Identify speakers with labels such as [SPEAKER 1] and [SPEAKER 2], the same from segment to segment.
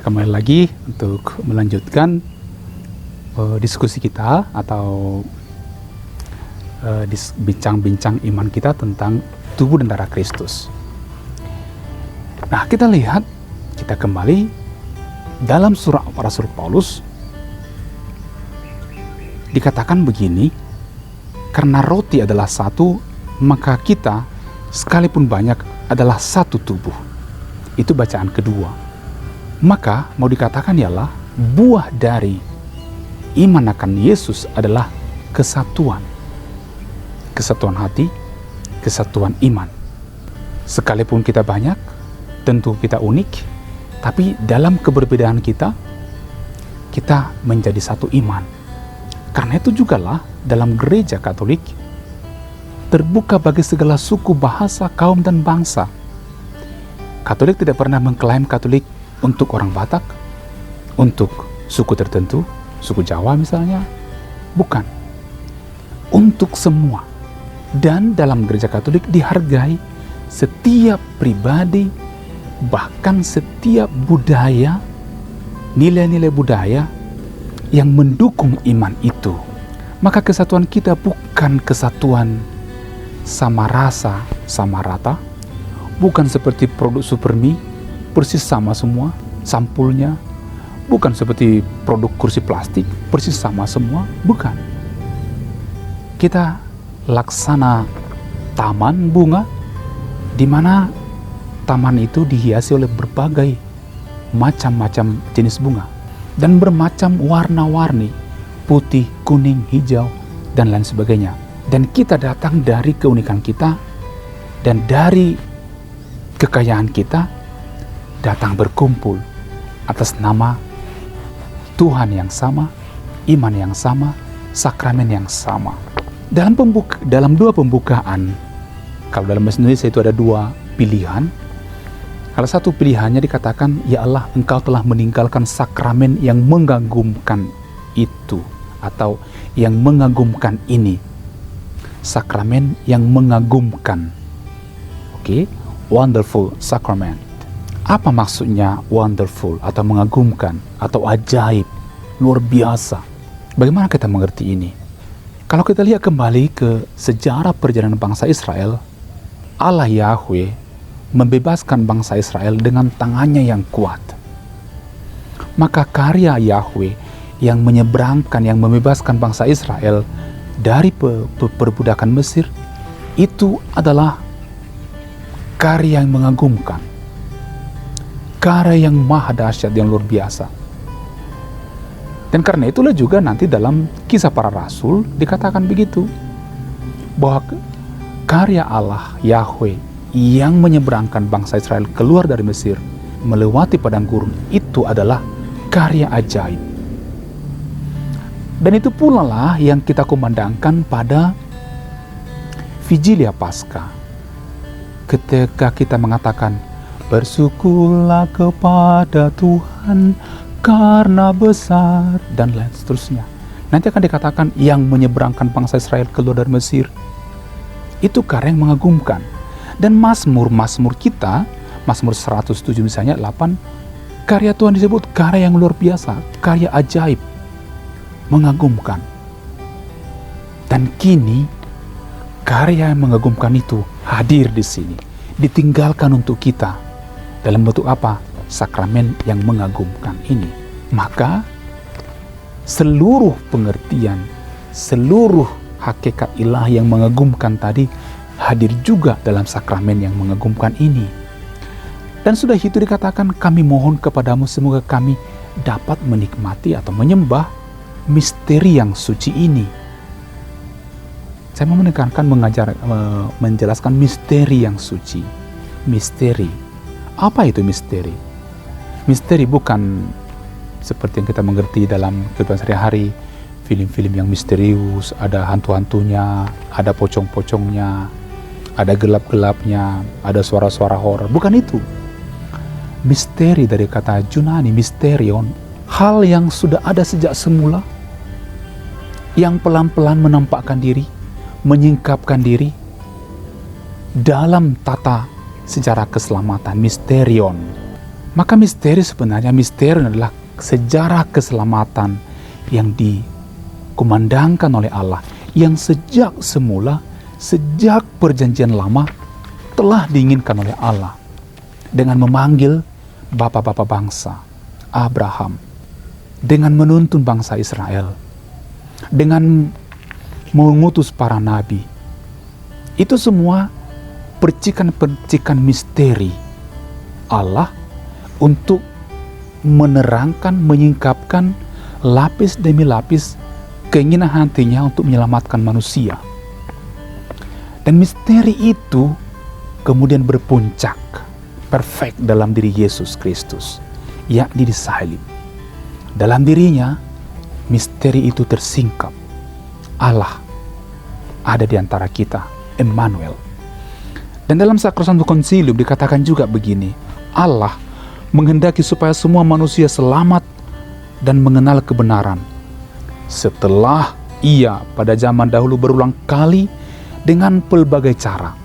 [SPEAKER 1] kembali lagi untuk melanjutkan diskusi kita atau bincang-bincang iman kita tentang tubuh dan darah Kristus. Nah, kita lihat, kita kembali dalam surah Rasul Paulus dikatakan begini, karena roti adalah satu, maka kita sekalipun banyak adalah satu tubuh. Itu bacaan kedua. Maka mau dikatakan ialah buah dari iman akan Yesus adalah kesatuan. Kesatuan hati, kesatuan iman. Sekalipun kita banyak, tentu kita unik, tapi dalam keberbedaan kita menjadi satu iman. Karena itu jugalah dalam gereja Katolik terbuka bagi segala suku, bahasa, kaum, dan bangsa. Katolik tidak pernah mengklaim Katolik untuk orang Batak, untuk suku tertentu, suku Jawa misalnya. Bukan. Untuk semua. Dan dalam gereja Katolik dihargai setiap pribadi, bahkan setiap budaya, nilai-nilai budaya yang mendukung iman itu. Maka kesatuan kita bukan kesatuan sama rasa, sama rata, bukan seperti produk Supermi, persis sama semua, sampulnya, bukan seperti produk kursi plastik, persis sama semua, bukan. Kita laksana taman bunga, di mana taman itu dihiasi oleh berbagai macam-macam jenis bunga dan bermacam warna-warni, putih, kuning, hijau, dan lain sebagainya. Dan kita datang dari keunikan kita dan dari kekayaan kita, datang berkumpul atas nama Tuhan yang sama, iman yang sama, sakramen yang sama. Dalam dua pembukaan, kalau dalam bahasa Indonesia itu ada dua pilihan. Salah satu pilihannya dikatakan, ya Allah, Engkau telah meninggalkan sakramen yang mengagumkan itu, atau yang mengagumkan ini. Sakramen yang mengagumkan. Oke, wonderful sacrament. Apa maksudnya wonderful atau mengagumkan atau ajaib, luar biasa? Bagaimana kita mengerti ini? Kalau kita lihat kembali ke sejarah perjalanan bangsa Israel, Allah Yahweh membebaskan bangsa Israel dengan tangannya yang kuat. Maka karya Yahweh yang menyeberangkan, yang membebaskan bangsa Israel dari perbudakan Mesir, itu adalah karya yang mengagumkan, karya yang maha dahsyat, yang luar biasa. Dan karena itulah juga nanti dalam Kisah Para Rasul dikatakan begitu, bahwa karya Allah Yahweh yang menyeberangkan bangsa Israel keluar dari Mesir melewati padang gurun itu adalah karya ajaib. Dan itu pula lah yang kita kumandangkan pada Vigilia Paskah, ketika kita mengatakan bersyukurlah kepada Tuhan karena besar, dan lain seterusnya. Nanti akan dikatakan yang menyeberangkan bangsa Israel keluar dari Mesir, itu karya yang mengagumkan. Dan Mazmur kita, Mazmur 107 misalnya 8, karya Tuhan disebut karya yang luar biasa, karya ajaib, mengagumkan. Dan kini karya yang mengagumkan itu hadir di sini, ditinggalkan untuk kita dalam bentuk apa? Sakramen yang mengagumkan ini. Maka seluruh pengertian, seluruh hakikat ilahi yang mengagumkan tadi hadir juga dalam sakramen yang mengagumkan ini. Dan sudah itu dikatakan, kami mohon kepadamu semoga kami dapat menikmati atau menyembah misteri yang suci ini. Saya mau menekankan, menjelaskan misteri yang suci. Misteri. Apa itu misteri? Misteri bukan seperti yang kita mengerti dalam kehidupan sehari-hari, film-film yang misterius, ada hantu-hantunya, ada pocong-pocongnya, ada gelap-gelapnya, ada suara-suara horor. Bukan itu. Misteri dari kata Yunani, mysterion, hal yang sudah ada sejak semula, yang pelan-pelan menampakkan diri, menyingkapkan diri dalam tata sejarah keselamatan, mysterion. Maka misteri adalah sejarah keselamatan yang dikumandangkan oleh Allah, yang sejak semula, sejak perjanjian lama telah diinginkan oleh Allah dengan memanggil bapak-bapak bangsa, Abraham, dengan menuntun bangsa Israel, dengan mengutus para nabi. Itu semua percikan-percikan misteri Allah untuk menerangkan, menyingkapkan lapis demi lapis keinginan hatinya untuk menyelamatkan manusia. Dan misteri itu kemudian berpuncak perfect dalam diri Yesus Kristus, yakni disalib. Dalam dirinya misteri itu tersingkap. Allah ada di antara kita, Emmanuel. Dan dalam Sacrosanctum Concilium dikatakan juga begini, Allah menghendaki supaya semua manusia selamat dan mengenal kebenaran. Setelah ia pada zaman dahulu berulang kali dengan pelbagai cara.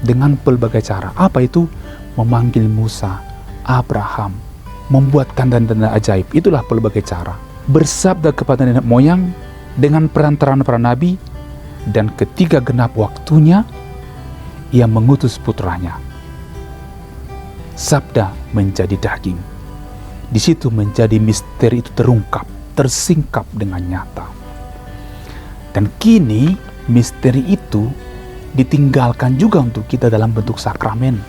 [SPEAKER 1] Dengan pelbagai cara. Apa itu? Memanggil Musa, Abraham, membuat tanda-tanda ajaib. Itulah pelbagai cara. Bersabda kepada nenek moyang dengan perantaraan para nabi, dan ketika genap waktunya, ia mengutus putranya. Sabda menjadi daging. Di situ menjadi misteri itu terungkap, tersingkap dengan nyata. Dan kini misteri itu ditinggalkan juga untuk kita dalam bentuk sakramen,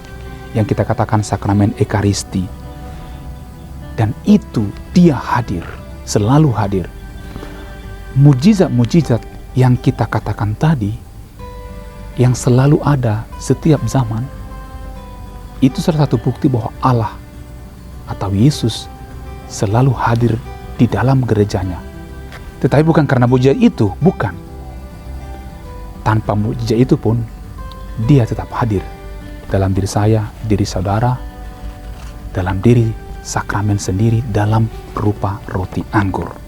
[SPEAKER 1] yang kita katakan sakramen Ekaristi. Dan itu dia hadir, selalu hadir. Mujizat-mujizat yang kita katakan tadi, yang selalu ada setiap zaman, itu salah satu bukti bahwa Allah atau Yesus selalu hadir di dalam gerejanya. Tetapi bukan karena mujizat itu, bukan. Tanpa mujizat itu pun, dia tetap hadir dalam diri saya, diri saudara, dalam diri sakramen sendiri, dalam rupa roti anggur.